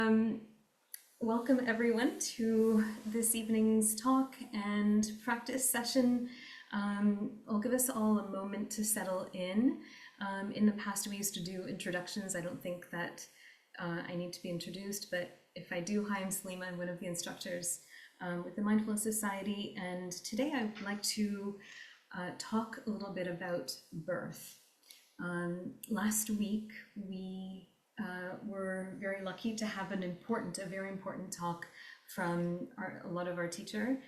Um, Welcome everyone to this evening's talk and practice session. I'll give us all a moment to settle in. In the past, we used to do introductions. I don't think that I need to be introduced, but if I do, hi, I'm Salima. I'm one of the instructors with the Mindfulness Society, and today I would like to talk a little bit about birth. Last week, we were very lucky to have a very important talk from a lot of our teacher,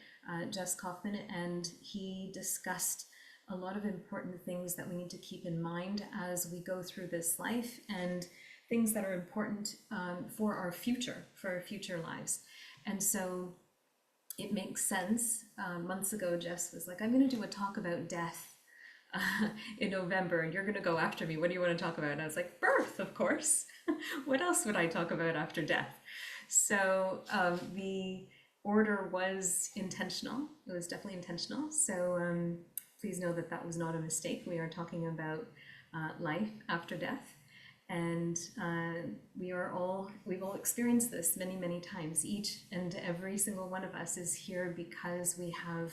Jess Kaufman, and he discussed a lot of important things that we need to keep in mind as we go through this life and things that are important for our future lives. And so it makes sense. Months ago, Jess was like, I'm going to do a talk about death in November, and you're going to go after me. What do you want to talk about? And I was like, birth, of course. What else would I talk about after death? So the order was intentional. It was definitely intentional. So please know that that was not a mistake. We are talking about life after death. And we've all experienced this many, many times. Each and every single one of us is here because we have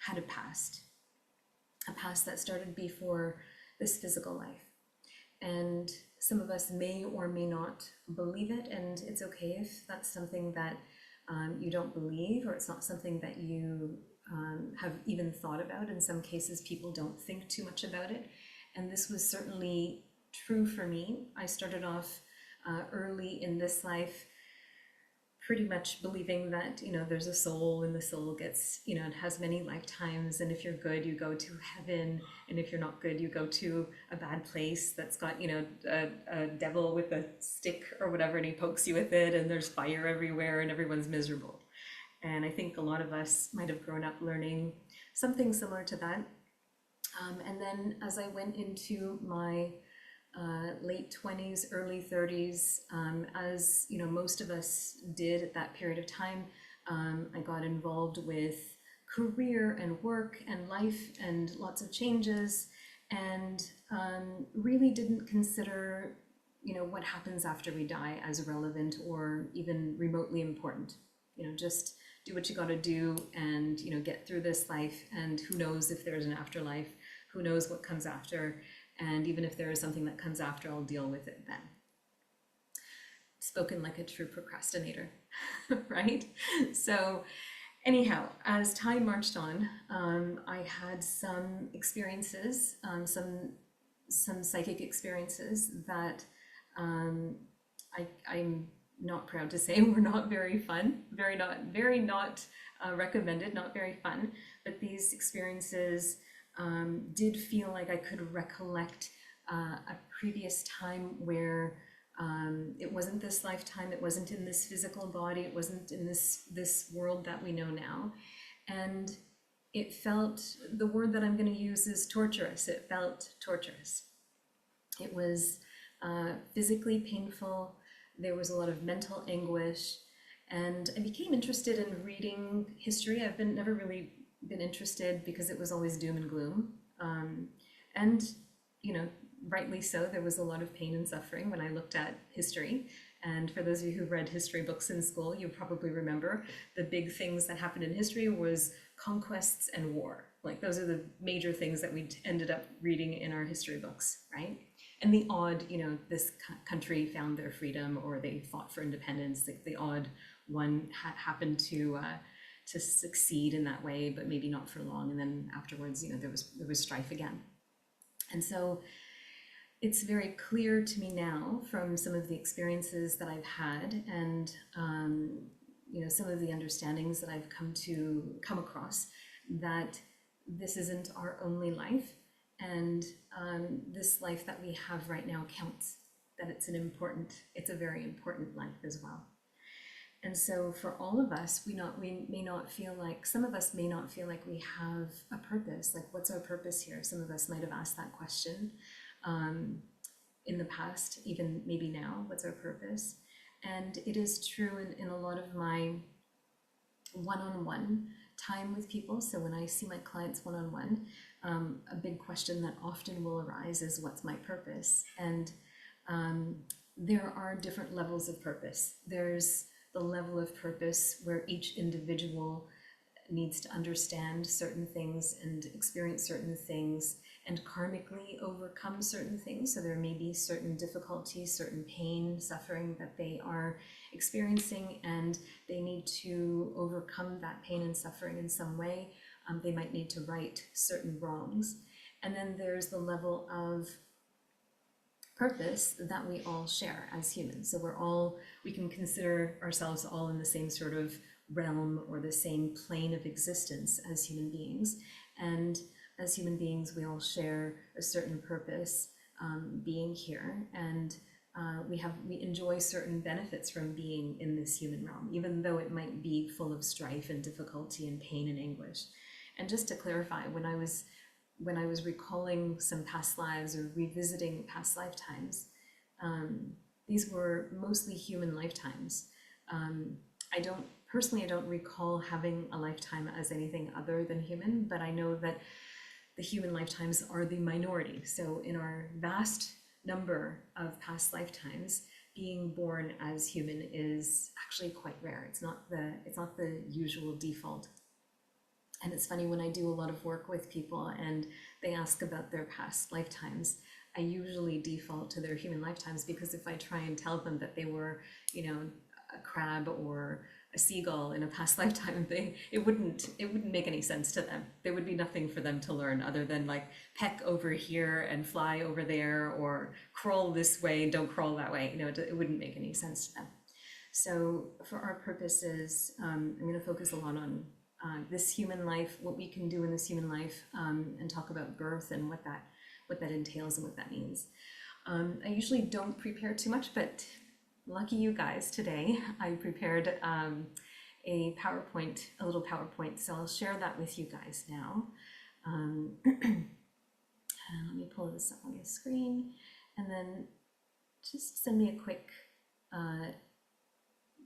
had a past that started before this physical life. And some of us may or may not believe it, and it's okay if that's something that you don't believe, or it's not something that you have even thought about. In some cases, people don't think too much about it. And this was certainly true for me. I started off early in this life pretty much believing that, there's a soul, and the soul gets, it has many lifetimes, and if you're good, you go to heaven, and if you're not good, you go to a bad place that's got, a devil with a stick or whatever, and he pokes you with it, and there's fire everywhere, and everyone's miserable. And I think a lot of us might have grown up learning something similar to that. And then as I went into my late 20s, early 30s, as most of us did at that period of time, I got involved with career and work and life and lots of changes, and really didn't consider what happens after we die as relevant or even remotely important. Just do what you got to do, and get through this life, and who knows if there's an afterlife, who knows what comes after. And even if there is something that comes after, I'll deal with it then. Spoken like a true procrastinator, right? So anyhow, as time marched on, I had some experiences, some psychic experiences that I'm not proud to say were not very fun, very not recommended, not very fun. But these experiences did feel like I could recollect a previous time where it wasn't this lifetime, it wasn't in this physical body, it wasn't in this world that we know now. And it felt, the word that I'm going to use is torturous. It felt torturous. It was physically painful. There was a lot of mental anguish. And I became interested in reading history. I've never really been interested because it was always doom and gloom. And, rightly so, there was a lot of pain and suffering when I looked at history. And for those of you who read history books in school, you probably remember the big things that happened in history was conquests and war. Like, those are the major things that we ended up reading in our history books, right? And the odd, this country found their freedom, or they fought for independence. The odd one happened to succeed in that way, but maybe not for long. And then afterwards, there was strife again. And so it's very clear to me now from some of the experiences that I've had, and some of the understandings that I've come across, that this isn't our only life, and this life that we have right now counts. That it's a very important life as well. And so for all of us, some of us may not feel like we have a purpose. Like, what's our purpose here? Some of us might have asked that question in the past, even maybe now, what's our purpose? And it is true in a lot of my one-on-one time with people. So when I see my clients one-on-one, a big question that often will arise is, what's my purpose? And there are different levels of purpose. There's the level of purpose where each individual needs to understand certain things and experience certain things and karmically overcome certain things. So there may be certain difficulties, certain pain, suffering that they are experiencing, and they need to overcome that pain and suffering in some way. They might need to right certain wrongs. And then there's the level of purpose that we all share as humans. So we can consider ourselves all in the same sort of realm or the same plane of existence as human beings. And as human beings, we all share a certain purpose being here, and we enjoy certain benefits from being in this human realm, even though it might be full of strife and difficulty and pain and anguish. And just to clarify, when I was recalling some past lives or revisiting past lifetimes, these were mostly human lifetimes. I don't recall having a lifetime as anything other than human, but I know that the human lifetimes are the minority. So in our vast number of past lifetimes, being born as human is actually quite rare. It's not the usual default. And it's funny, when I do a lot of work with people and they ask about their past lifetimes, I usually default to their human lifetimes, because if I try and tell them that they were, a crab or a seagull in a past lifetime, it wouldn't make any sense to them. There would be nothing for them to learn other than like peck over here and fly over there, or crawl this way and don't crawl that way. It wouldn't make any sense to them. So for our purposes, I'm going to focus a lot on this human life, what we can do in this human life, and talk about birth and what that entails and what that means. I usually don't prepare too much, but lucky you guys, today I prepared a little PowerPoint, so I'll share that with you guys now. Let me pull this up on the screen, and then just send me a quick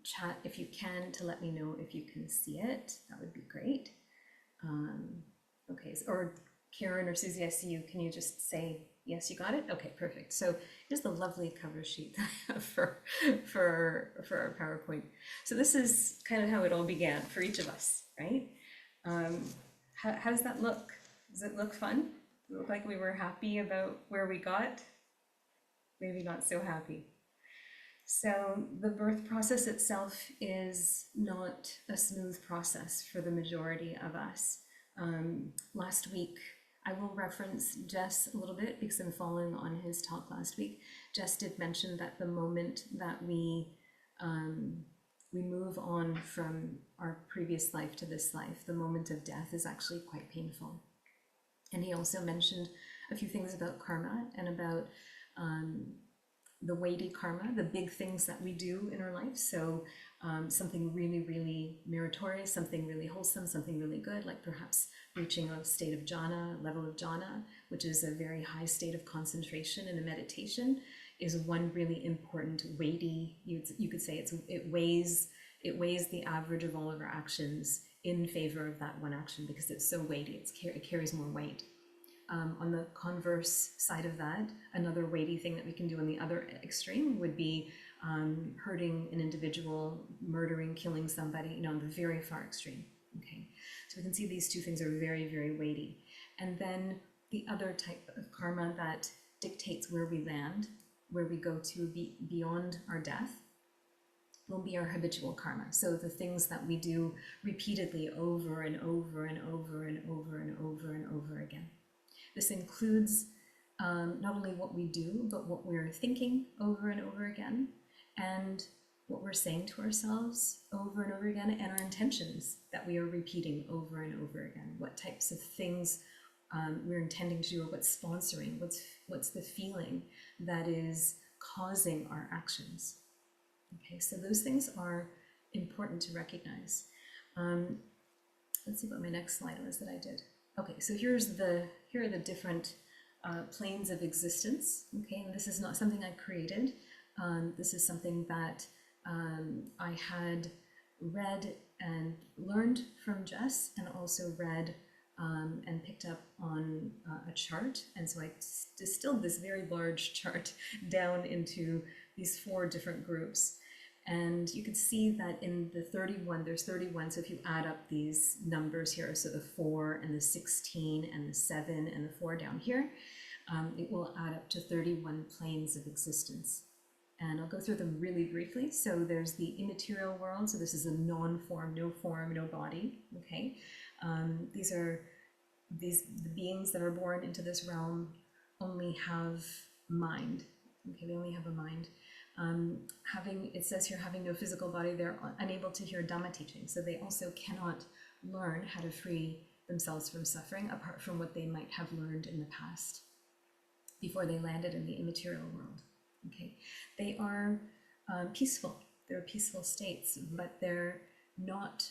chat if you can, to let me know if you can see it. That would be great. Okay, or Karen or Susie, I see you. Can you just say yes, you got it? Okay, perfect. So here's the lovely cover sheet that I have for our PowerPoint. So this is kind of how it all began for each of us, right? How does that look? Does it look fun? Does it look like we were happy about where we got? Maybe not so happy. So the birth process itself is not a smooth process for the majority of us. Last week, I will reference Jess a little bit because I'm following on his talk last week. Jess did mention that the moment that we move on from our previous life to this life, the moment of death is actually quite painful. And he also mentioned a few things about karma and about the weighty karma, the big things that we do in our life. So something really, really meritorious, something really wholesome, something really good, like perhaps reaching a state of jhana, level of jhana, which is a very high state of concentration in a meditation, is one really important weighty, you could say it weighs the average of all of our actions in favor of that one action, because it's so weighty, it carries more weight. On the converse side of that, another weighty thing that we can do on the other extreme would be hurting an individual, murdering, killing somebody, on the very far extreme. Okay, so we can see these two things are very, very weighty. And then the other type of karma that dictates where we land, where we go to beyond our death, will be our habitual karma. So the things that we do repeatedly over and over and over and over and over and over again. This includes not only what we do, but what we're thinking over and over again, and what we're saying to ourselves over and over again, and our intentions that we are repeating over and over again. What types of things we're intending to do, or what's sponsoring, what's the feeling that is causing our actions. Okay, so those things are important to recognize. Let's see what my next slide was that I did. Okay, so here are the different planes of existence. Okay, and this is not something I created. This is something that I had read and learned from Jess, and also read and picked up on a chart. And so I distilled this very large chart down into these 4 different groups. And you could see that in the 31, there's 31. So if you add up these numbers here, so the 4 and the 16 and the 7 and the 4 down here, it will add up to 31 planes of existence. And I'll go through them really briefly. So there's the immaterial world. So this is a non-form, no body. Okay, the beings that are born into this realm only have mind. Okay, they only have a mind. It says here, having no physical body, they're unable to hear Dhamma teaching. So they also cannot learn how to free themselves from suffering, apart from what they might have learned in the past before they landed in the immaterial world. Okay, they are peaceful. They're peaceful states, but they're not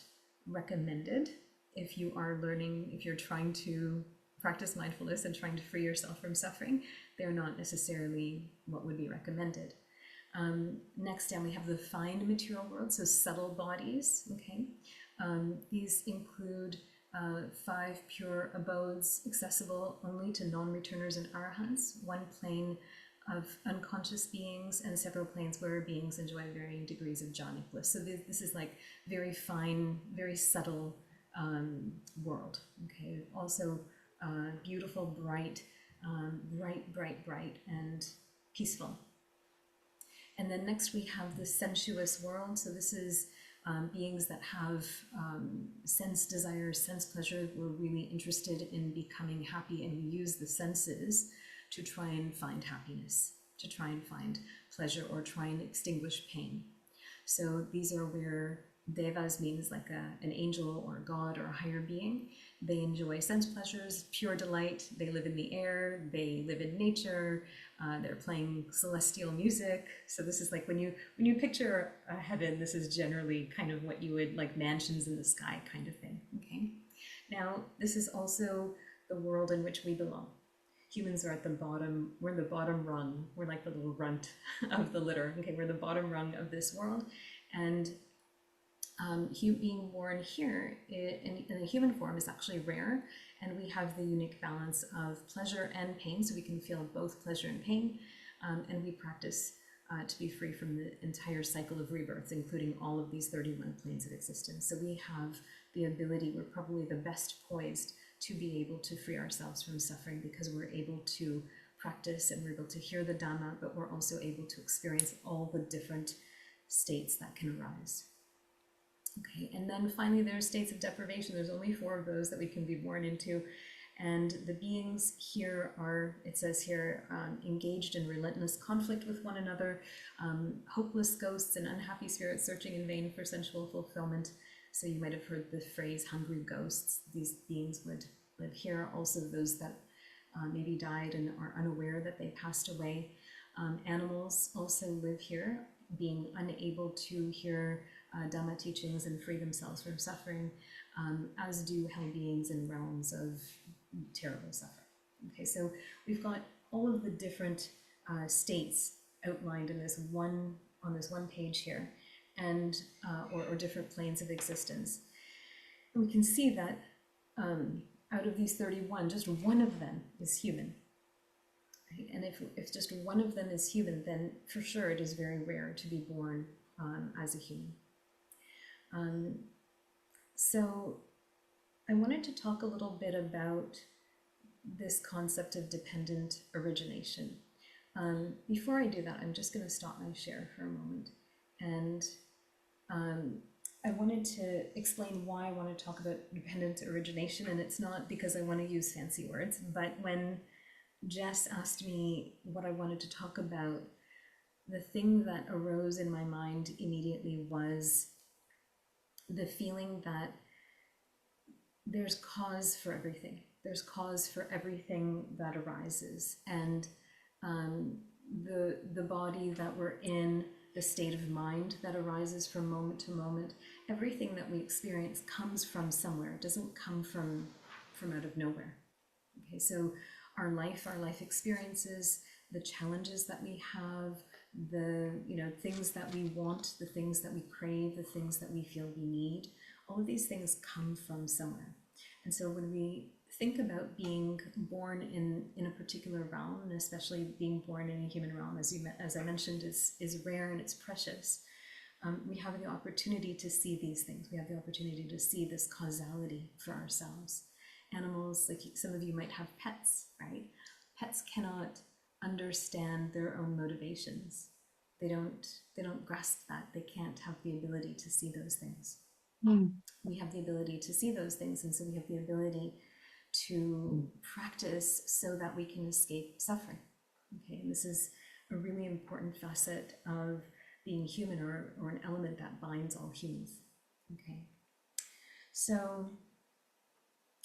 recommended if you are learning, if you're trying to practice mindfulness and trying to free yourself from suffering. They're not necessarily what would be recommended. Next down, we have the fine material world, so subtle bodies. Okay, these include 5 pure abodes accessible only to non-returners and arahants, 1 plane of unconscious beings, and several planes where beings enjoy varying degrees of jhanic bliss. So this is like very fine, very subtle world. Okay, also beautiful, bright, and peaceful. And then next we have the sensuous world. So this is beings that have sense desires, sense pleasure. We're really interested in becoming happy, and we use the senses to try and find happiness, to try and find pleasure, or try and extinguish pain. So these are where devas means like an angel or a god or a higher being. They enjoy sense pleasures, pure delight. They live in the air, they live in nature, they're playing celestial music. So this is like when you picture a heaven, this is generally kind of what you would like, mansions in the sky kind of thing. Okay, now this is also the world in which we belong. Humans are at the bottom, we're the bottom rung, we're like the little runt of the litter. Okay, we're the bottom rung of this world. And being born here in a human form is actually rare, and we have the unique balance of pleasure and pain, so we can feel both pleasure and pain, and we practice to be free from the entire cycle of rebirths, including all of these 31 planes of existence. So we have the ability, we're probably the best poised to be able to free ourselves from suffering, because we're able to practice and we're able to hear the Dhamma, but we're also able to experience all the different states that can arise. Okay, and then finally there's states of deprivation. There's only 4 of those that we can be born into. And the beings here are, it says here, engaged in relentless conflict with one another, hopeless ghosts and unhappy spirits searching in vain for sensual fulfillment. So you might have heard the phrase hungry ghosts. These beings would live here. Also those that maybe died and are unaware that they passed away. Animals also live here, being unable to hear Dhamma teachings and free themselves from suffering, as do hell beings in realms of terrible suffering. Okay, so we've got all of the different states outlined in this on this one page here, and or different planes of existence. And we can see that out of these 31, just one of them is human. Right? And if just one of them is human, then for sure it is very rare to be born as a human. So I wanted to talk a little bit about this concept of dependent origination. Before I do that, I'm just going to stop my share for a moment, and I wanted to explain why I want to talk about dependent origination. And it's not because I want to use fancy words, but when Jess asked me what I wanted to talk about, the thing that arose in my mind immediately was the feeling that there's cause for everything. There's cause for everything that arises. And the body that we're in, the state of mind that arises from moment to moment, everything that we experience comes from somewhere. It doesn't come from out of nowhere. Okay, so our life experiences, the challenges that we have, the things that we want, the things that we crave, the things that we feel we need, all of these things come from somewhere. And so when we think about being born in a particular realm, and especially being born in a human realm, as I mentioned, is rare and it's precious. We have the opportunity to see these things. We have the opportunity to see this causality for ourselves. Animals, like some of you might have pets, right? Pets cannot understand their own motivations. They don't grasp that. They can't have the ability to see those things. We have the ability to see those things, and so we have the ability to practice so that we can escape suffering. Okay, and this is a really important facet of being human, or an element that binds all humans. Okay, so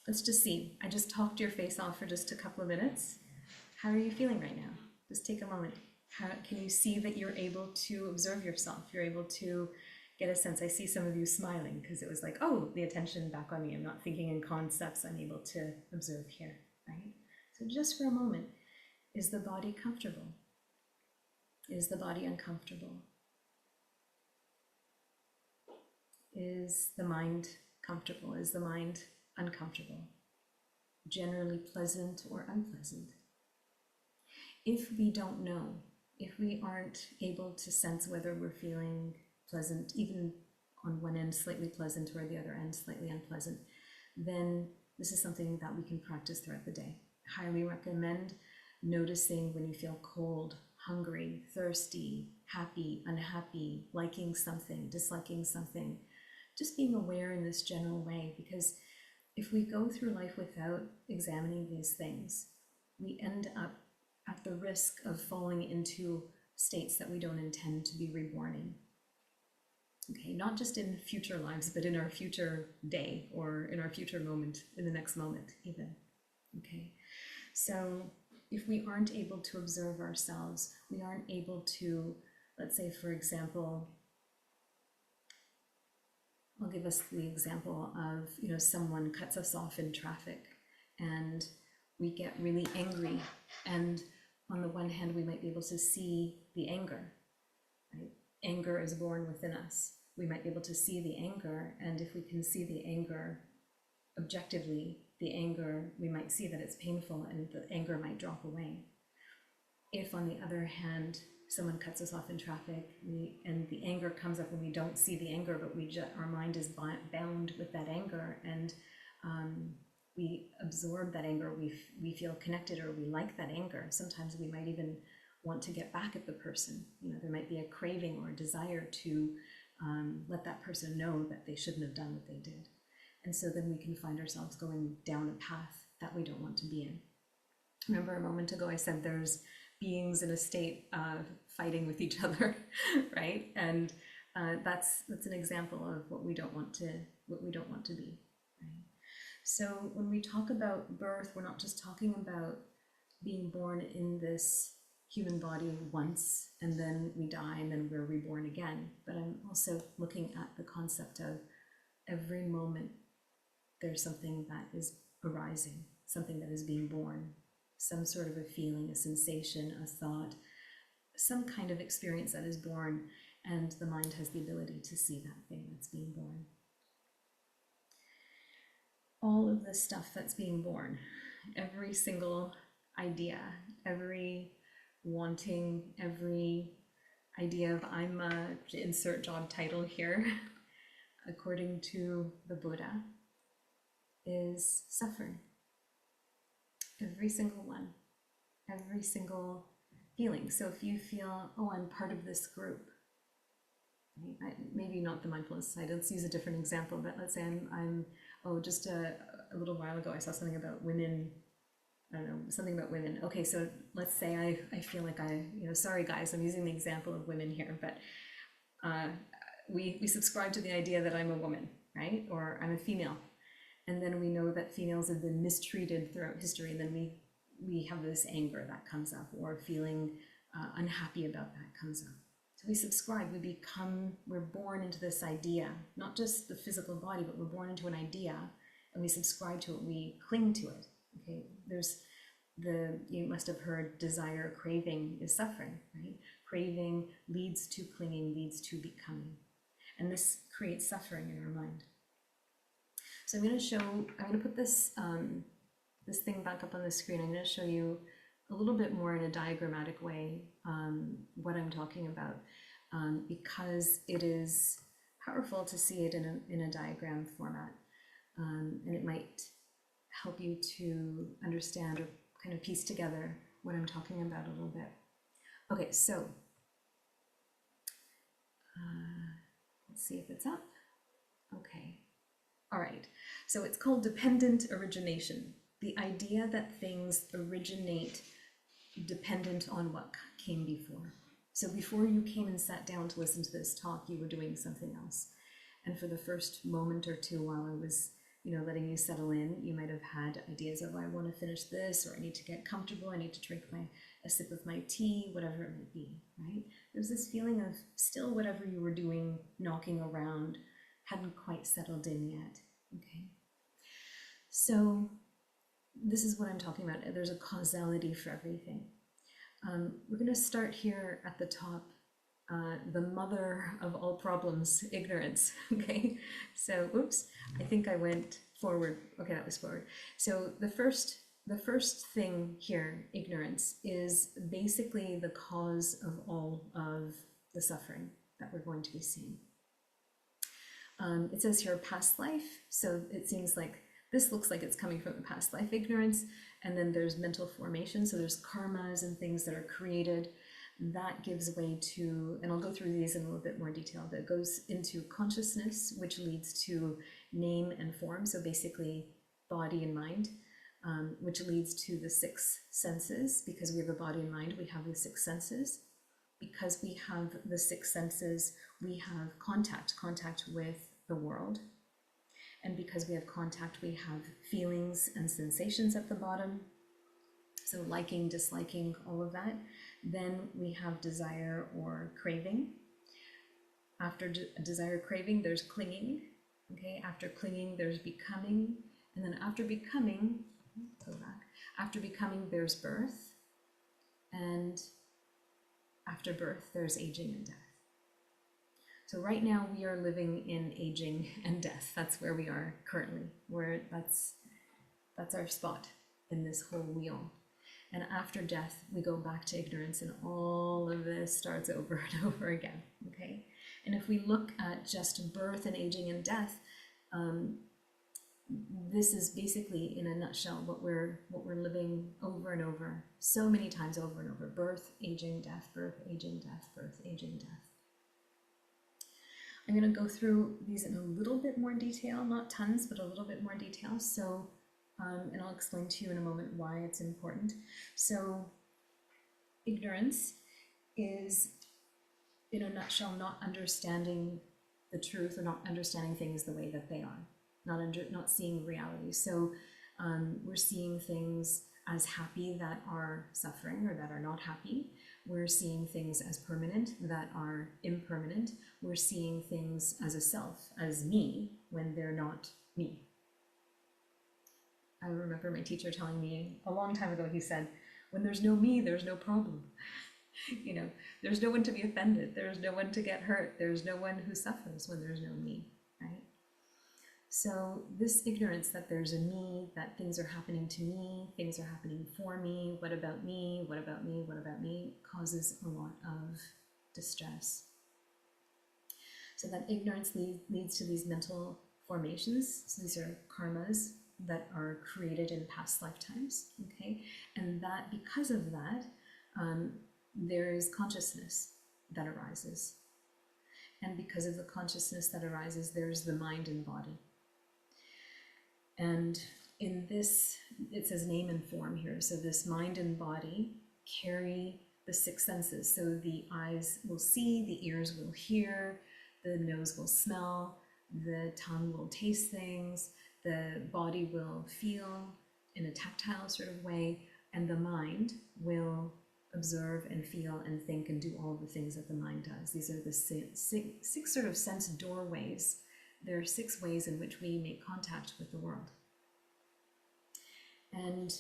let's just see. I just talked your face off for just a couple of minutes. How are you feeling right now? Just take a moment. How can you see that you're able to observe yourself? You're able to get a sense. I see some of you smiling because it was like, oh, the attention back on me. I'm not thinking in concepts. I'm able to observe here, right? So just for a moment, is the body comfortable? Is the body uncomfortable? Is the mind comfortable? Is the mind uncomfortable? Generally pleasant or unpleasant? If we don't know, if we aren't able to sense whether we're feeling pleasant, even on one end slightly pleasant or the other end slightly unpleasant, then this is something that we can practice throughout the day. I highly recommend noticing when you feel cold, hungry, thirsty, happy, unhappy, liking something, disliking something, just being aware in this general way, because if we go through life without examining these things, we end up at the risk of falling into states that we don't intend to be reborn in. Okay, not just in future lives, but in our future day, or in our future moment, in the next moment even. Okay, so if we aren't able to observe ourselves, we aren't able to, let's say, for example, I'll give us the example of, someone cuts us off in traffic and we get really angry, and on the one hand, we might be able to see the anger, right? Anger is born within us. We might be able to see the anger, and if we can see the anger objectively, we might see that it's painful and the anger might drop away. If, on the other hand, someone cuts us off in traffic and the anger comes up and we don't see the anger, but our mind is bound with that anger, and we absorb that anger, we feel connected, or we like that anger. Sometimes we might even want to get back at the person. There might be a craving or a desire to let that person know that they shouldn't have done what they did. And so then we can find ourselves going down a path that we don't want to be in. Remember a moment ago I said there's beings in a state of fighting with each other, right? And that's an example of what we don't want to be, right? So when we talk about birth, we're not just talking about being born in this human body once and then we die and then we're reborn again, but I'm also looking at the concept of every moment there's something that is arising, something that is being born, some sort of a feeling, a sensation, a thought, some kind of experience that is born, and the mind has the ability to see that thing that's being born. All of the stuff that's being born, every single idea, every wanting, every idea of I'm a insert job title here, according to the Buddha, is suffering. Every single one, every single feeling. So if you feel, oh, I'm part of this group, right? Maybe not the Mindfulness Society, let's use a different example, but let's say just a little while ago I saw something about women, I don't know, something about women. Okay, so let's say I feel like sorry guys, I'm using the example of women here, but we subscribe to the idea that I'm a woman, right? Or I'm a female. And then we know that females have been mistreated throughout history, and then we have this anger that comes up, or feeling unhappy about that comes up. So we subscribe, we're born into this idea, not just the physical body, but we're born into an idea, and we subscribe to it, we cling to it. Okay, you must have heard desire, craving is suffering, right? Craving leads to clinging, leads to becoming. And this creates suffering in our mind. So I'm going to put this this thing back up on the screen, I'm going to show you a little bit more in a diagrammatic way what I'm talking about, because it is powerful to see it in a diagram format, and it might help you to understand or kind of piece together what I'm talking about a little bit. Okay, so let's see if it's up. Okay. All right. So it's called dependent origination. The idea that things originate dependent on what came before. So before you came and sat down to listen to this talk, you were doing something else. And for the first moment or two while I was, letting you settle in, you might have had ideas of, I want to finish this, or I need to get comfortable, I need to drink a sip of my tea, whatever it might be, right? There's this feeling of still whatever you were doing, knocking around, hadn't quite settled in yet, okay? So this is what I'm talking about. There's a causality for everything. We're going to start here at the top. The mother of all problems, ignorance, okay? So, oops, I think I went forward. Okay, that was forward. So the first thing here, ignorance, is basically the cause of all of the suffering that we're going to be seeing. It says here past life, so it seems like this looks like it's coming from the past life ignorance, and then there's mental formation, so there's karmas and things that are created. That gives way to, and I'll go through these in a little bit more detail, that goes into consciousness, which leads to name and form, so basically body and mind, which leads to the six senses. Because we have a body and mind, we have the six senses. Because we have the six senses, we have contact with the world. And because we have contact, we have feelings and sensations at the bottom. So liking, disliking, all of that. Then we have desire or craving. After desire, craving, there's clinging. Okay, after clinging, there's becoming. And then after becoming, go back. After becoming, there's birth. And after birth, there's aging and death. So right now we are living in aging and death. That's where we are currently. That's our spot in this whole wheel. And after death, we go back to ignorance, and all of this starts over and over again, okay? And if we look at just birth and aging and death, this is basically, in a nutshell, what we're living over and over, so many times over and over. Birth, aging, death, birth, aging, death, birth, aging, death. I'm going to go through these in a little bit more detail, not tons, but a little bit more detail. So, and I'll explain to you in a moment why it's important. So, ignorance is, in a nutshell, not understanding the truth, or not understanding things the way that they are, not seeing reality. So, we're seeing things as happy that are suffering or that are not happy. We're seeing things as permanent that are impermanent. We're seeing things as a self, as me, when they're not me. I remember my teacher telling me a long time ago, he said, when there's no me, there's no problem. There's no one to be offended. There's no one to get hurt. There's no one who suffers when there's no me, right? So this ignorance that there's a me, that things are happening to me, things are happening for me, what about me, what about me, what about me, causes a lot of distress. So that ignorance leads to these mental formations. So these are karmas that are created in past lifetimes, okay? And that, because of that, there is consciousness that arises. And because of the consciousness that arises, there's the mind and body. And in this, it says name and form here. So this mind and body carry the six senses. So the eyes will see, the ears will hear, the nose will smell, the tongue will taste things, the body will feel in a tactile sort of way, and the mind will observe and feel and think and do all the things that the mind does. These are the six sort of sense doorways. There are 6 ways in which we make contact with the world. And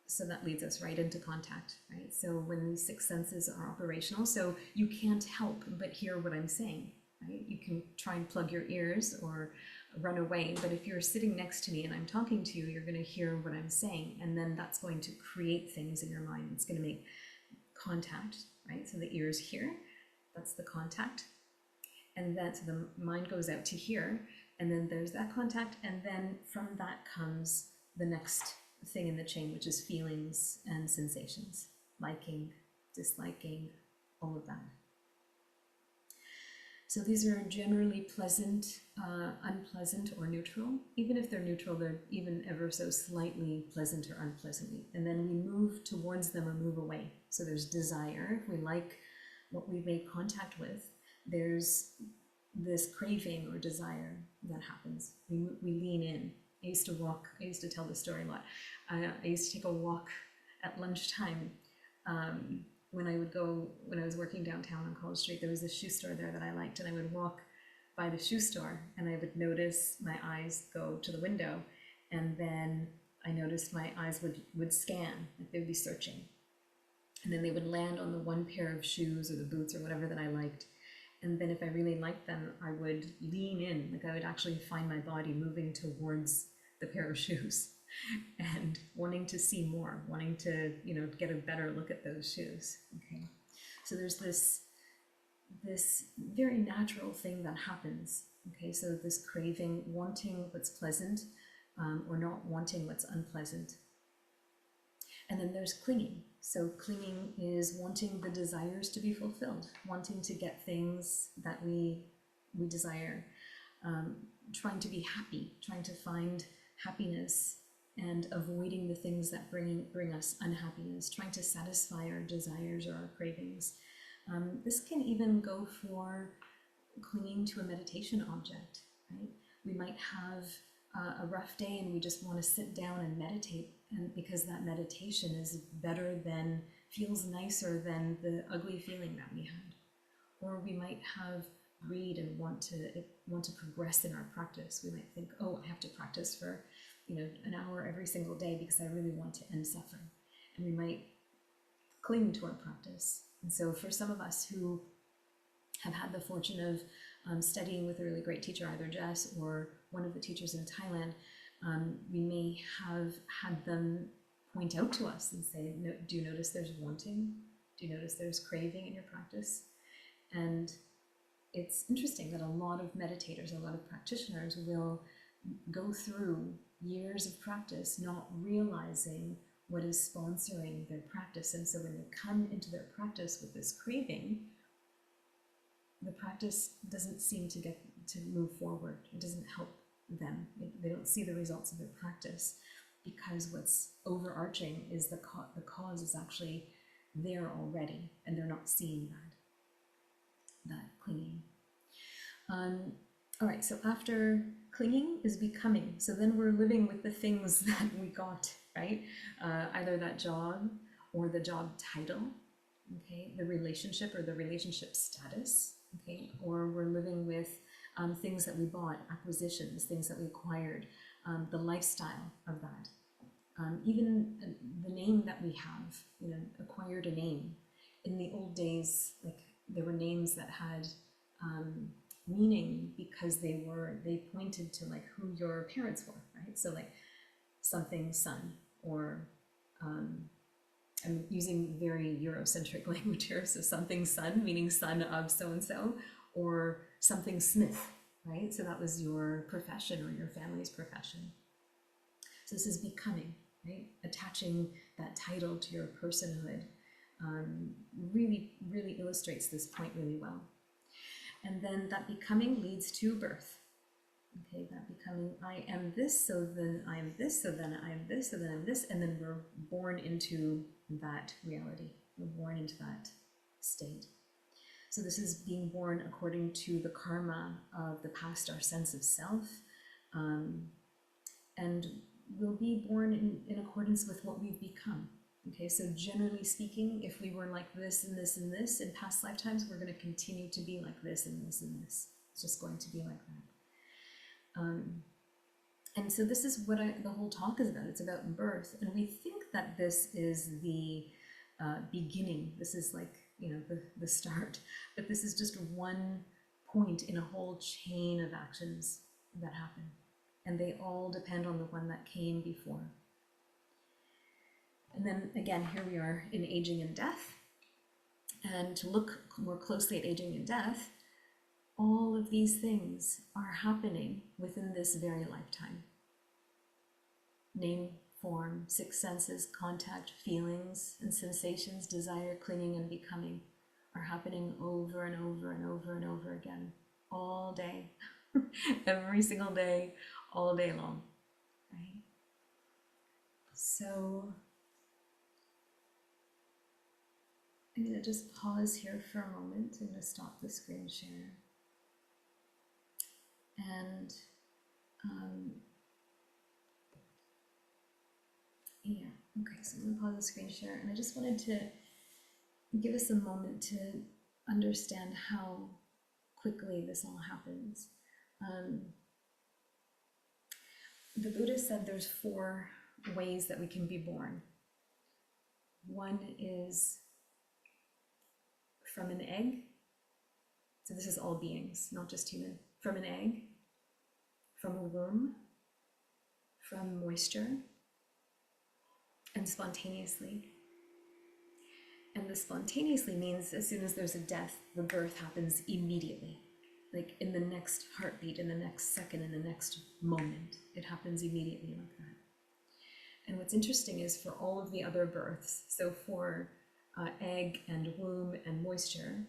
so that leads us right into contact, right? So when these 6 senses are operational, so you can't help but hear what I'm saying, right? You can try and plug your ears or run away, but if you're sitting next to me and I'm talking to you, you're going to hear what I'm saying, and then that's going to create things in your mind. It's going to make contact, right? So the ears here, that's the contact, and then so the mind goes out to here, and then there's that contact, and then from that comes the next thing in the chain, which is feelings and sensations, liking, disliking, all of that. So these are generally pleasant, unpleasant, or neutral. Even if they're neutral, they're even ever so slightly pleasant or unpleasantly. And then we move towards them or move away. So there's desire. If we like what we made contact with, there's this craving or desire that happens. We lean in. I used to tell this story a lot. I used to take a walk at lunchtime. When I was working downtown on College Street, there was a shoe store there that I liked, and I would walk by the shoe store and I would notice my eyes go to the window, and then I noticed my eyes would scan, like they would be searching. And then they would land on the one pair of shoes or the boots or whatever that I liked. And then if I really liked them, I would lean in, like I would actually find my body moving towards the pair of shoes and wanting to see more, wanting to, get a better look at those shoes. Okay, so there's this very natural thing that happens. Okay, so this craving, wanting what's pleasant, or not wanting what's unpleasant. And then there's clinging. So clinging is wanting the desires to be fulfilled, wanting to get things that we desire, trying to be happy, trying to find happiness, and avoiding the things that bring us unhappiness, trying to satisfy our desires or our cravings. This can even go for clinging to a meditation object, right? We might have a rough day and we just want to sit down and meditate, and because that meditation is better than, feels nicer than the ugly feeling that we had. Or we might have greed and want to progress in our practice. We might think, oh, I have to practice for an hour every single day because I really want to end suffering. And we might cling to our practice. And so for some of us who have had the fortune of studying with a really great teacher, either Jess or one of the teachers in Thailand, we may have had them point out to us and say, no, do you notice there's wanting? Do you notice there's craving in your practice? And it's interesting that a lot of meditators, a lot of practitioners will go through years of practice not realizing what is sponsoring their practice. And so when they come into their practice with this craving, the practice doesn't seem to get to move forward. It doesn't help them. They don't see the results of their practice because what's overarching is the cause is actually there already, and they're not seeing that clinging. All right, so after clinging is becoming. So then we're living with the things that we got, right? Either that job or the job title, okay? The relationship or the relationship status, okay? Or we're living with things that we bought, acquisitions, things that we acquired, the lifestyle of that. Even the name that we have, acquired a name. In the old days, like there were names that had meaning because they pointed to like who your parents were, right? So like something son, or I'm using very Eurocentric language here, so something son, meaning son of so-and-so, or something Smith, right? So that was your profession or your family's profession. So this is becoming, right? Attaching that title to your personhood really, really illustrates this point really well. And then that becoming leads to birth. Okay, that becoming, I am this, so then I am this, so then I am this, so then I'm this, and then we're born into that reality. We're born into that state. So this is being born according to the karma of the past, our sense of self, and we'll be born in accordance with what we've become. Okay, so generally speaking, if we were like this and this and this in past lifetimes, we're going to continue to be like this and this and this. It's just going to be like that. And so this is what the whole talk is about. It's about birth. And we think that this is the beginning. This is like, the start. But this is just one point in a whole chain of actions that happen. And they all depend on the one that came before. And then again, here we are in aging and death. And to look more closely at aging and death, all of these things are happening within this very lifetime. Name, form, six senses, contact, feelings and sensations, desire, clinging, and becoming are happening over and over and over and over again, all day, every single day, all day long, right? So I'm going to just pause here for a moment. I'm going to stop the screen share. And yeah, okay, so I'm going to pause the screen share. And I just wanted to give us a moment to understand how quickly this all happens. The Buddha said there's 4 ways that we can be born. One is from an egg. So this is all beings, not just human. From an egg, from a womb, from moisture, and spontaneously. And the spontaneously means as soon as there's a death, the birth happens immediately. Like in the next heartbeat, in the next second, in the next moment. It happens immediately like that. And what's interesting is for all of the other births, so for egg and womb and moisture,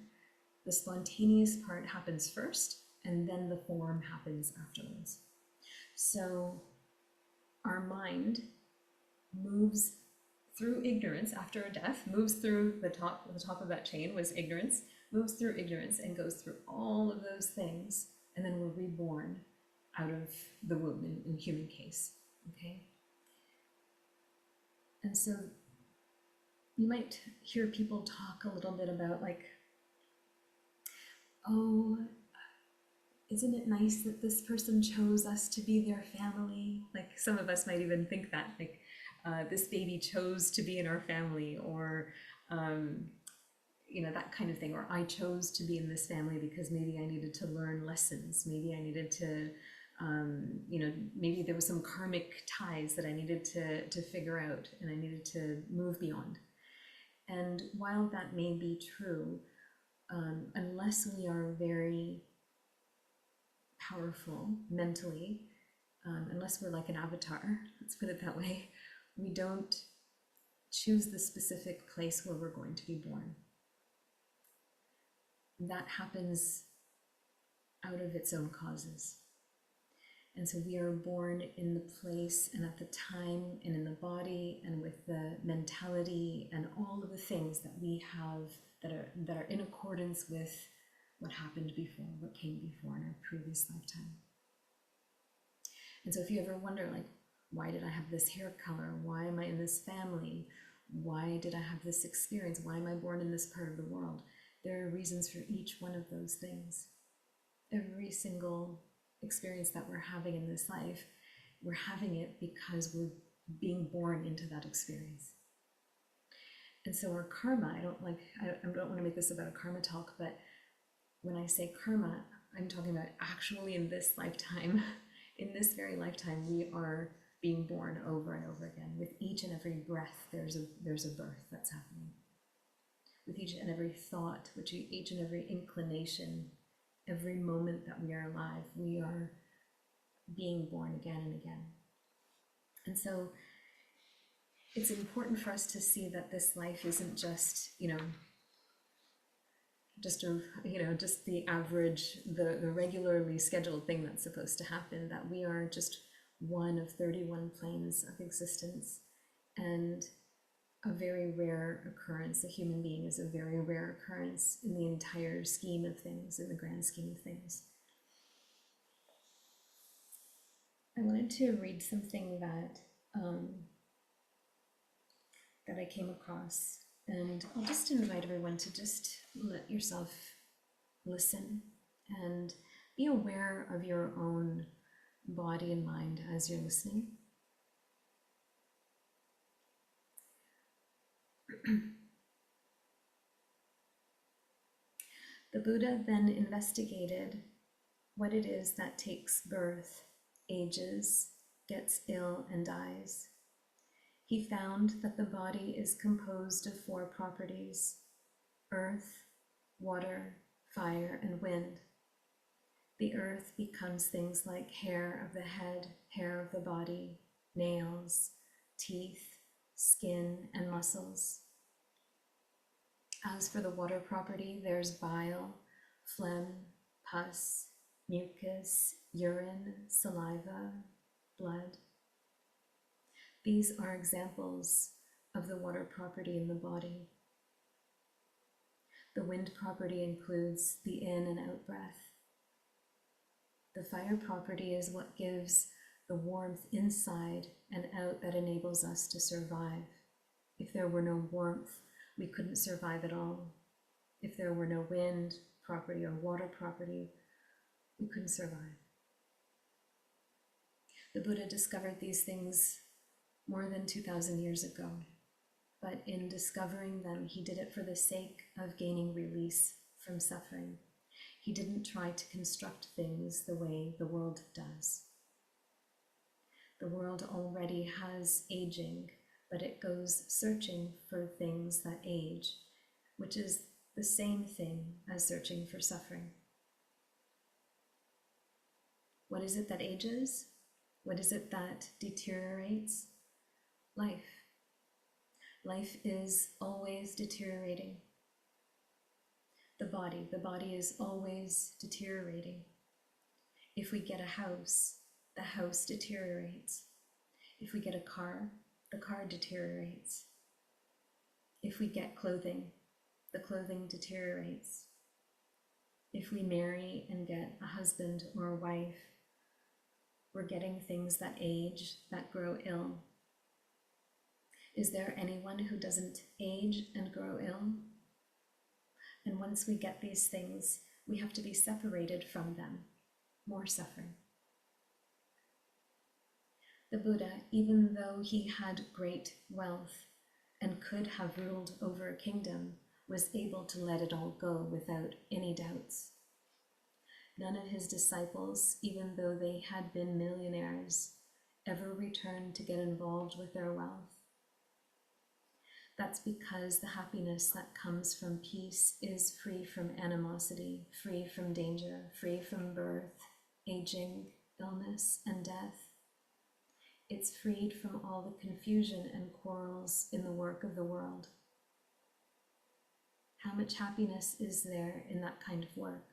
the spontaneous part happens first, and then the form happens afterwards. So our mind moves through ignorance after a death, moves through the top of that chain was ignorance, moves through ignorance and goes through all of those things, and then we're reborn out of the womb in human case, okay? And so you might hear people talk a little bit about like, oh, isn't it nice that this person chose us to be their family? Like some of us might even think that, like this baby chose to be in our family, or you know, that kind of thing. Or I chose to be in this family because maybe I needed to learn lessons. Maybe I needed to, you know, maybe there was some karmic ties that I needed to figure out and I needed to move beyond. And while that may be true, unless we are very powerful mentally, unless we're like an avatar, let's put it that way, we don't choose the specific place where we're going to be born. That happens out of its own causes. And so we are born in the place and at the time and in the body and with the mentality and all of the things that we have that are in accordance with what happened before, what came before in our previous lifetime. And so if you ever wonder, like, why did I have this hair color? Why am I in this family? Why did I have this experience? Why am I born in this part of the world? There are reasons for each one of those things. Every single experience that we're having in this life, we're having it because we're being born into that experience. And so our karma, I don't want to make this about a karma talk, but when I say karma, I'm talking about actually in this lifetime, in this very lifetime, we are being born over and over again. With each and every breath, there's a birth that's happening. With each and every thought, each and every inclination, every moment that we are alive, we are being born again and again. And so it's important for us to see that this life isn't just, just the average, the regularly scheduled thing that's supposed to happen, that we are just one of 31 planes of existence, and a very rare occurrence. A human being is a very rare occurrence in the entire scheme of things, in the grand scheme of things. I wanted to read something that I came across, and I'll just invite everyone to just let yourself listen and be aware of your own body and mind as you're listening. The Buddha then investigated what it is that takes birth, ages, gets ill, and dies. He found that the body is composed of 4 properties: earth, water, fire, and wind. The earth becomes things like hair of the head, hair of the body, nails, teeth, skin, and muscles. As for the water property, there's bile, phlegm, pus, mucus, urine, saliva, blood. These are examples of the water property in the body. The wind property includes the in and out breath. The fire property is what gives the warmth inside and out that enables us to survive. If there were no warmth, we couldn't survive at all. If there were no wind property or water property, we couldn't survive. The Buddha discovered these things more than 2,000 years ago, but in discovering them, he did it for the sake of gaining release from suffering. He didn't try to construct things the way the world does. The world already has aging, but it goes searching for things that age, which is the same thing as searching for suffering. What is it that ages? What is it that deteriorates? Life. Life is always deteriorating. The body is always deteriorating. If we get a house, the house deteriorates. If we get a car, the car deteriorates. If we get clothing, the clothing deteriorates. If we marry and get a husband or a wife, we're getting things that age, that grow ill. Is there anyone who doesn't age and grow ill? And once we get these things, we have to be separated from them. More suffering. The Buddha, even though he had great wealth and could have ruled over a kingdom, was able to let it all go without any doubts. None of his disciples, even though they had been millionaires, ever returned to get involved with their wealth. That's because the happiness that comes from peace is free from animosity, free from danger, free from birth, aging, illness, and death. It's freed from all the confusion and quarrels in the work of the world. How much happiness is there in that kind of work?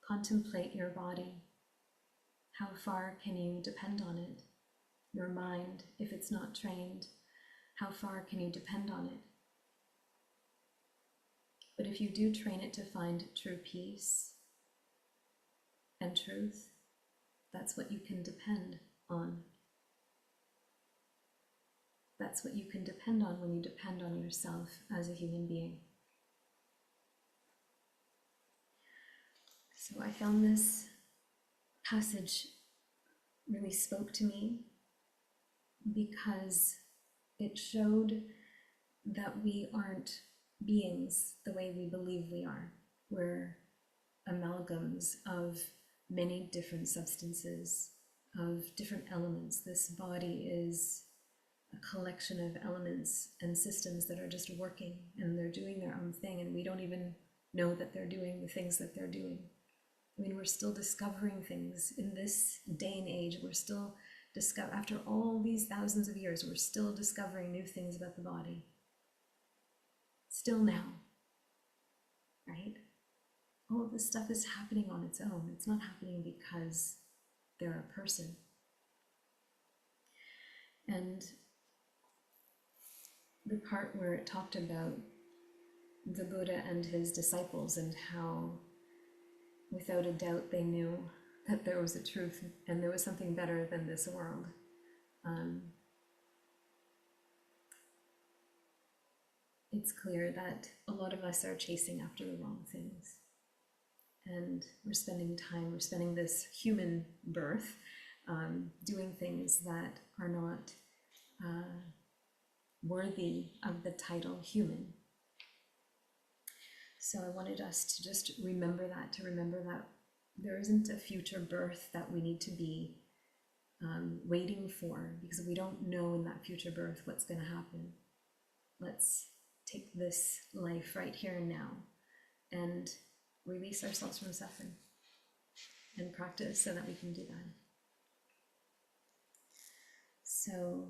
Contemplate your body. How far can you depend on it? Your mind, if it's not trained, how far can you depend on it? But if you do train it to find true peace and truth, that's what you can depend on. That's what you can depend on when you depend on yourself as a human being. So I found this passage really spoke to me because it showed that we aren't beings the way we believe we are. We're amalgams of many different substances, of different elements. This body is a collection of elements and systems that are just working, and they're doing their own thing, and we don't even know that they're doing the things that they're doing. I mean, we're still discovering things in this day and age. We're still after all these thousands of years, we're still discovering new things about the body. Still now, right? All of this stuff is happening on its own. It's not happening because they're a person. And the part where it talked about the Buddha and his disciples and how without a doubt they knew that there was a truth and there was something better than this world. It's clear that a lot of us are chasing after the wrong things. And we're spending this human birth doing things that are not worthy of the title human. So I wanted us to just remember that, there isn't a future birth that we need to be waiting for, because we don't know in that future birth what's going to happen. Let's take this life right here and now and release ourselves from suffering and practice so that we can do that. So,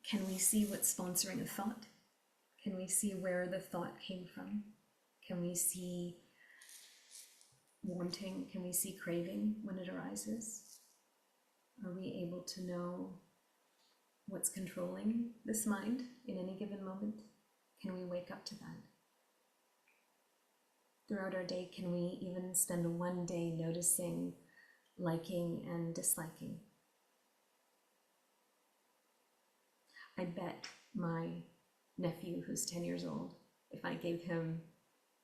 can we see what's sponsoring a thought? Can we see where the thought came from? Can we see wanting? Can we see craving when it arises? Are we able to know what's controlling this mind in any given moment? Can we wake up to that? Throughout our day, can we even spend one day noticing liking and disliking? I bet my nephew, who's 10 years old, if I gave him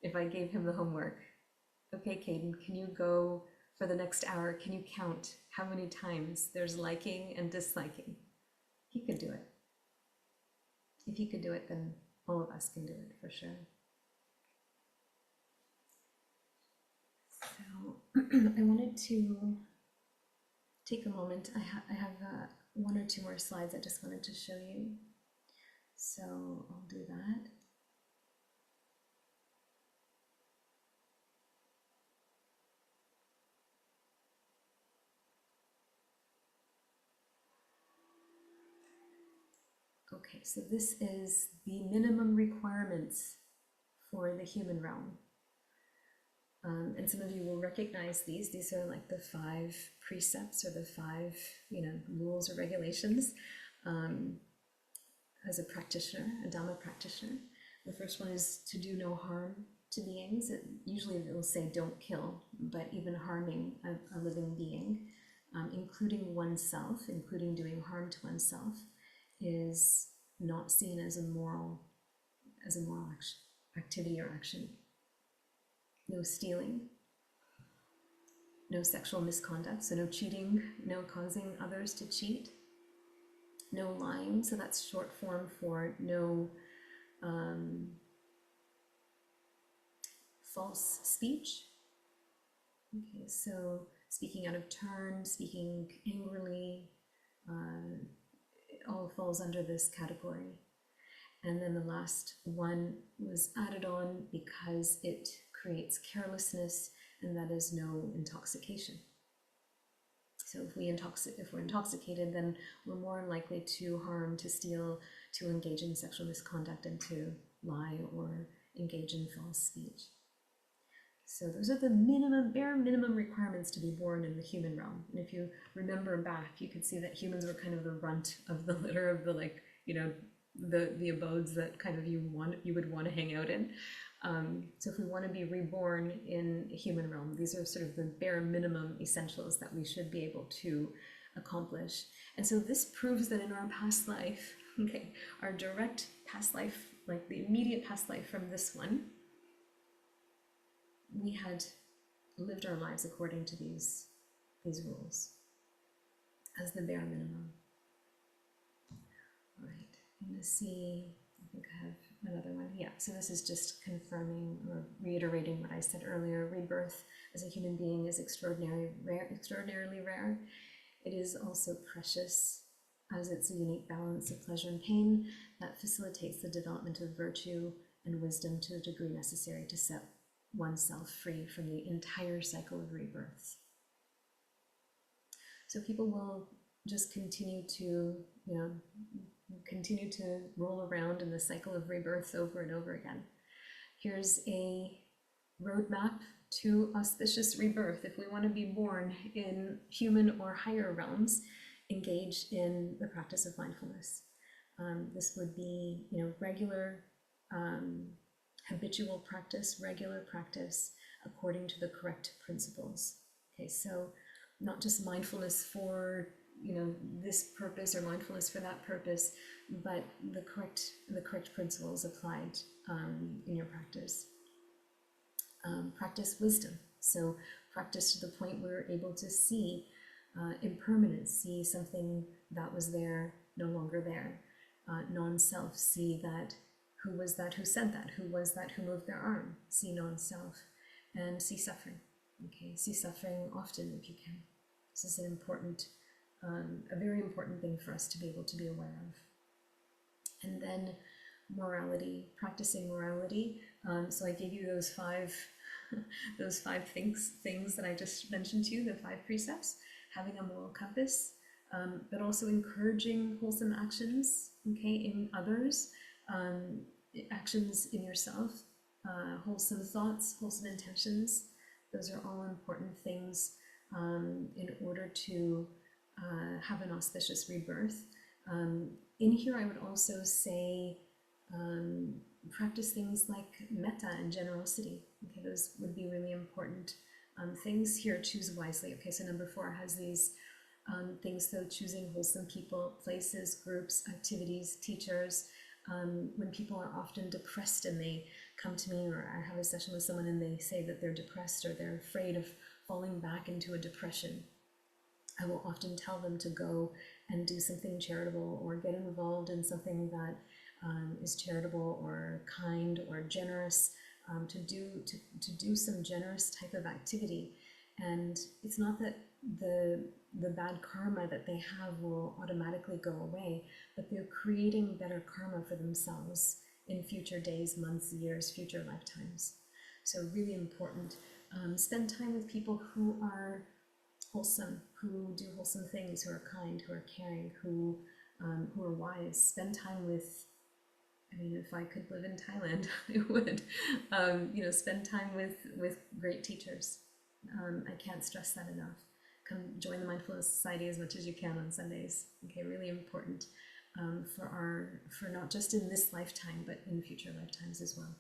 the homework, okay, Caden, can you go for the next hour, can you count how many times there's liking and disliking? He could do it. If he could do it, then all of us can do it for sure. So I wanted to take a moment. I have one or two more slides I just wanted to show you. So I'll do that. Okay, so this is the minimum requirements for the human realm. And some of you will recognize these. These are like the 5 precepts or the 5, rules or regulations. As a practitioner, a Dhamma practitioner, the first one is to do no harm to beings. Usually it will say don't kill, but even harming a living being, including oneself, including doing harm to oneself, is not seen as a moral activity or action. No stealing, no sexual misconduct, so no cheating, no causing others to cheat, no lying, so that's short form for no false speech. Okay, so speaking out of turn, speaking angrily, it all falls under this category. And then the last one was added on because it creates carelessness, and that is no intoxication. So if we're intoxicated, then we're more likely to harm, to steal, to engage in sexual misconduct, and to lie or engage in false speech. So those are the bare minimum requirements to be born in the human realm. And if you remember back, you could see that humans were kind of the runt of the litter of the abodes that kind of you would want to hang out in. So if we want to be reborn in a human realm, these are sort of the bare minimum essentials that we should be able to accomplish. And so this proves that in our past life, okay, our direct past life, like the immediate past life from this one, we had lived our lives according to these rules as the bare minimum. All right, I'm going to see, I think I have another one. Yeah, so this is just confirming or reiterating what I said earlier. Rebirth as a human being is extraordinarily rare. It is also precious, as it's a unique balance of pleasure and pain that facilitates the development of virtue and wisdom to the degree necessary to set oneself free from the entire cycle of rebirths. So people will just continue to roll around in the cycle of rebirths over and over again. Here's a roadmap to auspicious rebirth. If we want to be born in human or higher realms, engage in the practice of mindfulness. This would be, regular, habitual practice, regular practice according to the correct principles. Okay, so not just mindfulness for this purpose or mindfulness for that purpose, but the correct principles applied in your practice. Practice wisdom. So practice to the point where we're able to see impermanence, see something that was there, no longer there. Non-self, see that Who was that who said that? Who was that who moved their arm? See non-self. And see suffering. Okay, see suffering often if you can. This is an important, a very important thing for us to be able to be aware of. And then morality, practicing morality. So I gave you those five, those five things that I just mentioned to you, the 5 precepts. Having a moral compass, but also encouraging wholesome actions, okay, in others, actions in yourself, wholesome thoughts, wholesome intentions. Those are all important things in order to have an auspicious rebirth. In here, I would also say practice things like metta and generosity. Okay, those would be really important things here. Choose wisely. Okay, so number 4 has these things, so choosing wholesome people, places, groups, activities, teachers. When people are often depressed and they come to me, or I have a session with someone and they say that they're depressed or they're afraid of falling back into a depression, I will often tell them to go and do something charitable or get involved in something that is charitable or kind or generous, to do some generous type of activity. And it's not that the bad karma that they have will automatically go away, but they're creating better karma for themselves in future days, months, years, future lifetimes. So really important. Spend time with people who are wholesome, who do wholesome things, who are kind, who are caring, who are wise. Spend time with, I mean, if I could live in Thailand, I would. Spend time with great teachers. I can't stress that enough. Come join the Mindfulness Society as much as you can on Sundays. Okay, really important for not just in this lifetime, but in future lifetimes as well.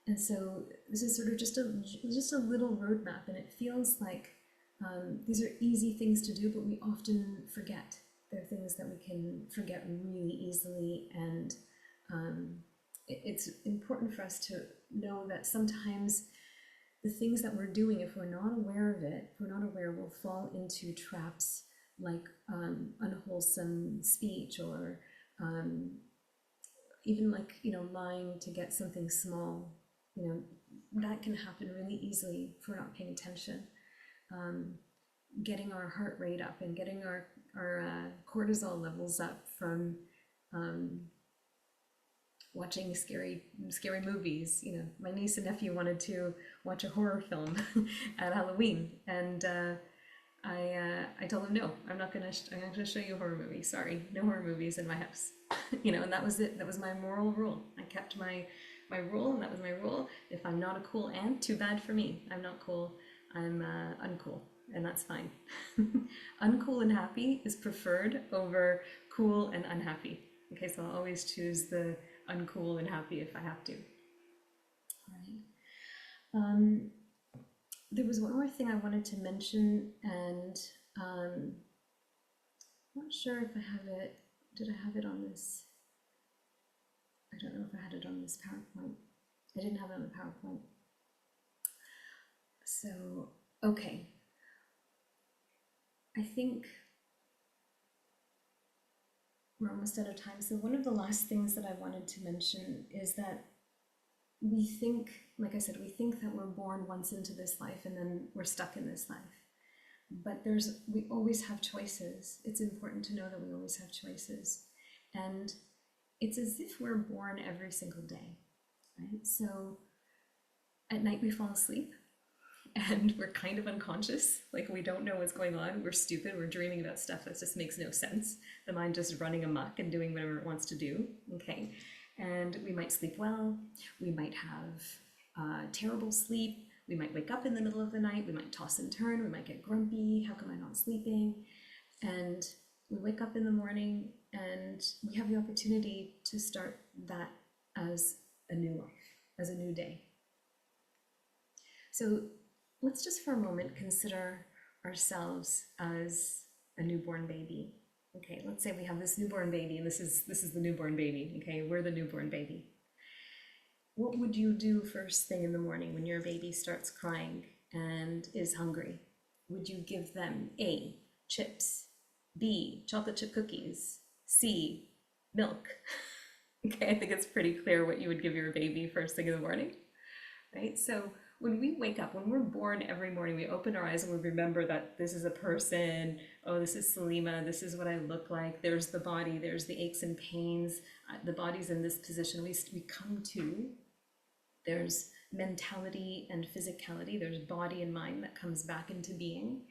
And so this is sort of just a little roadmap, and it feels like these are easy things to do, but we often forget. They're things that we can forget really easily, and it's important for us to know that sometimes the things that we're doing, if we're not aware of it, if we're not aware, we'll fall into traps like unwholesome speech, or even like, lying to get something small. That can happen really easily if we're not paying attention. Getting our heart rate up and getting our cortisol levels up from watching scary movies. My niece and nephew wanted to watch a horror film at Halloween, and I told them, no, I'm not gonna show you a horror movie. Sorry, no horror movies in my house. And that was it. That was my moral rule. I kept my rule, and that was my rule. If I'm not a cool aunt, too bad for me. I'm not cool. I'm uncool, and that's fine. Uncool and happy is preferred over cool and unhappy. Okay, so I'll always choose the uncool and happy if I have to. All right. There was one more thing I wanted to mention, and I'm not sure if I have it. Did I have it on this? I don't know if I had it on this PowerPoint. I didn't have it on the PowerPoint. So, okay. I think we're almost out of time. So one of the last things that I wanted to mention is that we think, like I said, we think that we're born once into this life and then we're stuck in this life. But we always have choices. It's important to know that we always have choices. And it's as if we're born every single day, right? So at night we fall asleep and we're kind of unconscious, like we don't know what's going on. We're stupid, we're dreaming about stuff that just makes no sense. The mind just running amok and doing whatever it wants to do, okay? And we might sleep well, we might have terrible sleep, we might wake up in the middle of the night, we might toss and turn, we might get grumpy, how come I'm not sleeping? And we wake up in the morning and we have the opportunity to start that as a new life, as a new day. So let's just for a moment consider ourselves as a newborn baby. Okay, let's say we have this newborn baby, and this is the newborn baby. Okay, we're the newborn baby. What would you do first thing in the morning when your baby starts crying and is hungry? Would you give them A, chips, B, chocolate chip cookies, C, milk? Okay, I think it's pretty clear what you would give your baby first thing in the morning, right? So when we wake up, when we're born every morning, we open our eyes and we remember that this is a person. Oh, this is Salima. This is what I look like. There's the body. There's the aches and pains. The body's in this position. We come to. There's mentality and physicality. There's body and mind that comes back into being.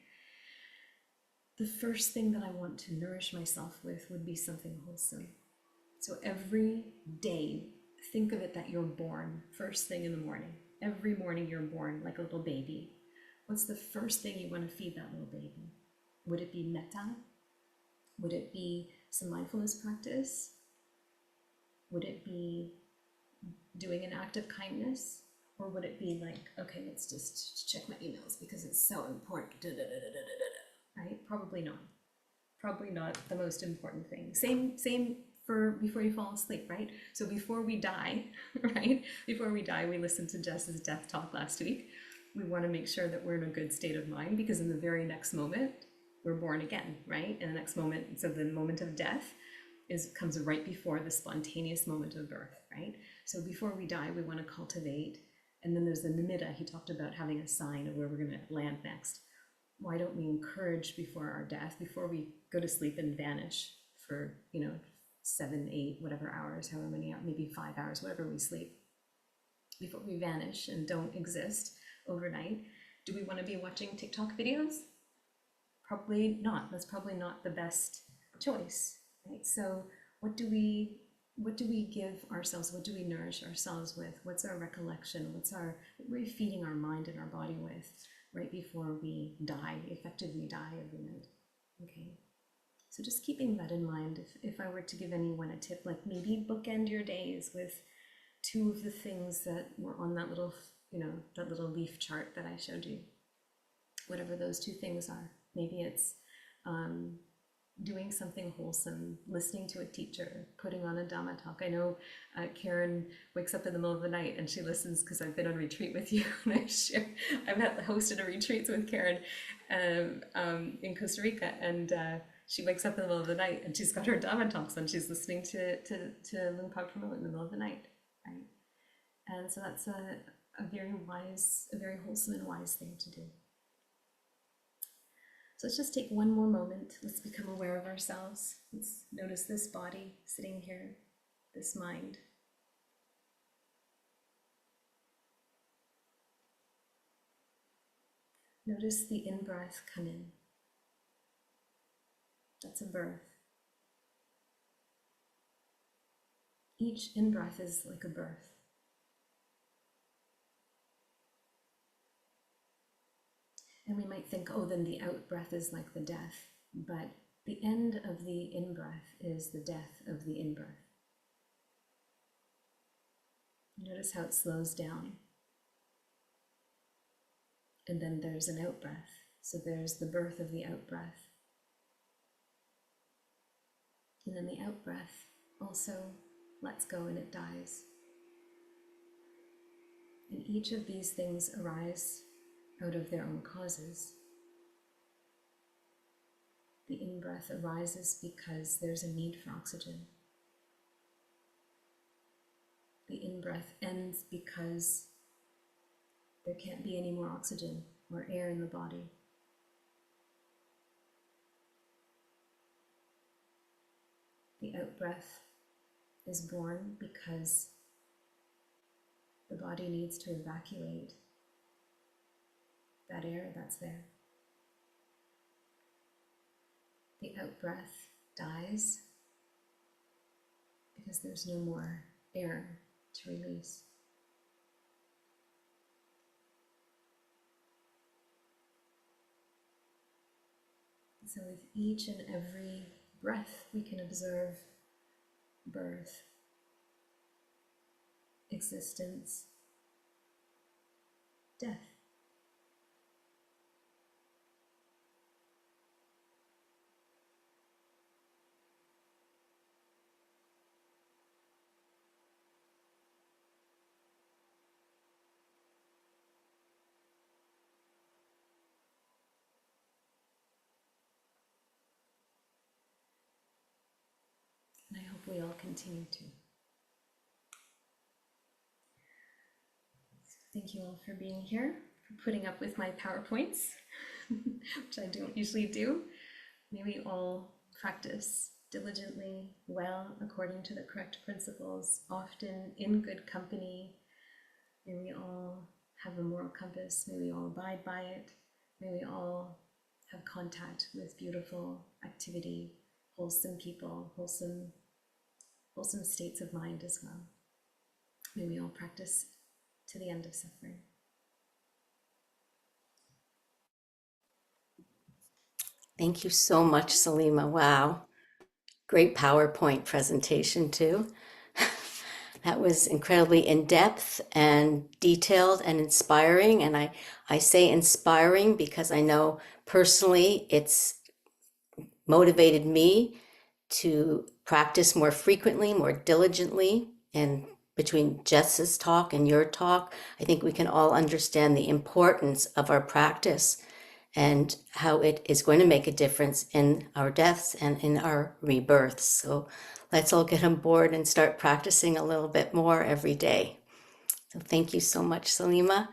The first thing that I want to nourish myself with would be something wholesome. So every day, think of it that you're born first thing in the morning. Every morning you're born like a little baby. What's the first thing you want to feed that little baby? Would it be metta? Would it be some mindfulness practice? Would it be doing an act of kindness? Or would it be like, okay, let's just check my emails because it's so important, right? Probably not. Probably not the most important thing. Same for before you fall asleep, right? So before we die, right? Before we die, we listened to Jess's death talk last week. We want to make sure that we're in a good state of mind because in the very next moment, we're born again, right? In the next moment, so the moment of death comes right before the spontaneous moment of birth, right? So before we die, we want to cultivate. And then there's the nimitta. He talked about having a sign of where we're going to land next. Why don't we encourage before our death, before we go to sleep and vanish for, 7, 8, whatever hours, however many hours, maybe 5 hours, whatever we sleep, before we vanish and don't exist overnight, do we want to be watching TikTok videos? Probably not. That's probably not the best choice, right? So what do we give ourselves? What do we nourish ourselves with? What's our recollection? What are we feeding our mind and our body with right before we die, effectively die every night? Okay. So just keeping that in mind, if I were to give anyone a tip, like maybe bookend your days with 2 of the things that were on that little, that little leaf chart that I showed you, whatever those 2 things are. Maybe it's doing something wholesome, listening to a teacher, putting on a Dhamma talk. I know Karen wakes up in the middle of the night and she listens because I've been on retreat with you. And I've hosted a retreat with Karen in Costa Rica, and she wakes up in the middle of the night and she's got her Dhamma talks and she's listening to Lungpa promote in the middle of the night, right? And so that's a very wise, a very wholesome and wise thing to do. So let's just take one more moment. Let's become aware of ourselves. Let's notice this body sitting here, this mind. Notice the in-breath come in. That's a birth. Each in-breath is like a birth. And we might think, oh, then the out-breath is like the death. But the end of the in-breath is the death of the in-breath. Notice how it slows down. And then there's an out-breath. So there's the birth of the out-breath. And then the out-breath also lets go and it dies. And each of these things arise out of their own causes. The in-breath arises because there's a need for oxygen. The in-breath ends because there can't be any more oxygen or air in the body. The out-breath is born because the body needs to evacuate that air that's there. The out-breath dies because there's no more air to release. So with each and every breath, we can observe birth, existence, death. And I hope we all continue to. Thank you all for being here, for putting up with my PowerPoints, which I don't usually do. May we all practice diligently, well, according to the correct principles, often in good company. May we all have a moral compass. May we all abide by it. May we all have contact with beautiful activity, wholesome people, wholesome states of mind as well. May we all practice to the end of suffering. Thank you so much, Salima. Wow. Great PowerPoint presentation, too. That was incredibly in-depth and detailed and inspiring. And I say inspiring because I know personally it's motivated me to practice more frequently, more diligently. And between Jess's talk and your talk, I think we can all understand the importance of our practice and how it is going to make a difference in our deaths and in our rebirths. So let's all get on board and start practicing a little bit more every day. So thank you so much, Salima.